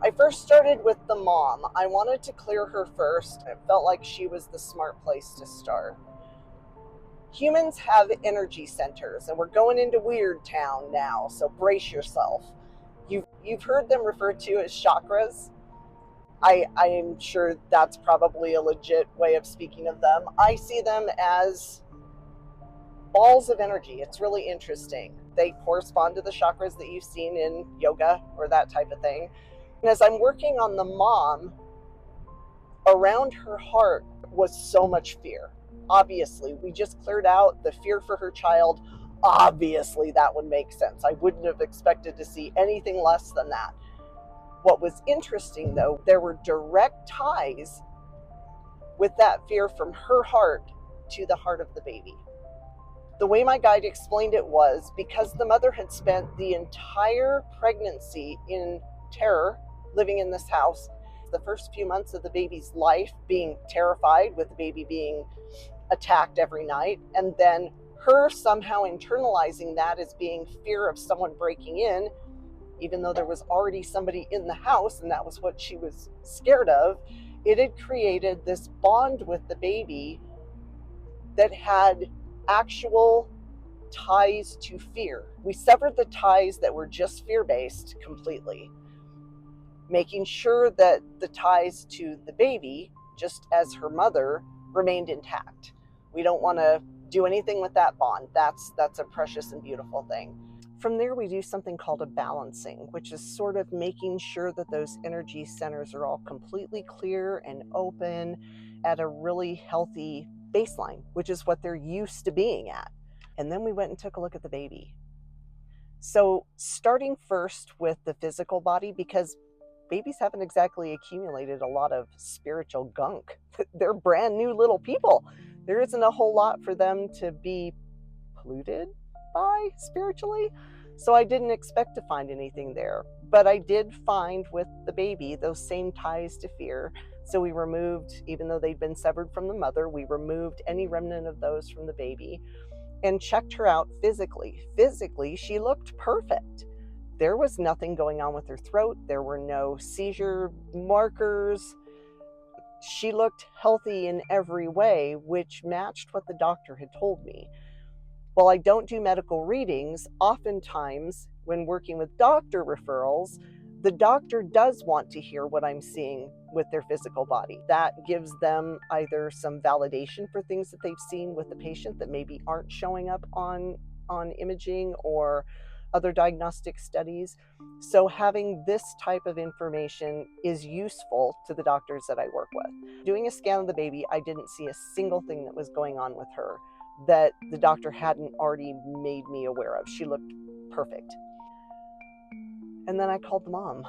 I first started with the mom. I wanted to clear her first. It felt like she was the smart place to start. Humans have energy centers, and we're going into weird town now, so brace yourself. You've heard them referred to as chakras. I'm sure that's probably a legit way of speaking of them. I see them as balls of energy. It's really interesting. They correspond to the chakras that you've seen in yoga or that type of thing. And as I'm working on the mom, around her heart was so much fear. Obviously, we just cleared out the fear for her child. Obviously, that would make sense. I wouldn't have expected to see anything less than that. What was interesting, though, there were direct ties with that fear from her heart to the heart of the baby. The way my guide explained it was because the mother had spent the entire pregnancy in terror, living in this house, the first few months of the baby's life being terrified with the baby being attacked every night, and then her somehow internalizing that as being fear of someone breaking in, even though there was already somebody in the house and that was what she was scared of. It had created this bond with the baby that had actual ties to fear. We severed the ties that were just fear-based completely, making sure that the ties to the baby, just as her mother, remained intact. We don't want to do anything with that bond. That's a precious and beautiful thing. From there, we do something called a balancing, which is sort of making sure that those energy centers are all completely clear and open at a really healthy baseline, which is what they're used to being at. And then we went and took a look at the baby. So starting first with the physical body, because babies haven't exactly accumulated a lot of spiritual gunk. They're brand new little people. There isn't a whole lot for them to be polluted by spiritually. So I didn't expect to find anything there. But I did find with the baby those same ties to fear. So we removed, even though they'd been severed from the mother, we removed any remnant of those from the baby and checked her out physically. Physically, she looked perfect. There was nothing going on with her throat. There were no seizure markers. She looked healthy in every way, which matched what the doctor had told me. While I don't do medical readings, oftentimes when working with doctor referrals, the doctor does want to hear what I'm seeing with their physical body. That gives them either some validation for things that they've seen with the patient that maybe aren't showing up on imaging or other diagnostic studies. So having this type of information is useful to the doctors that I work with. Doing a scan of the baby, I didn't see a single thing that was going on with her that the doctor hadn't already made me aware of. She looked perfect. And then I called the mom.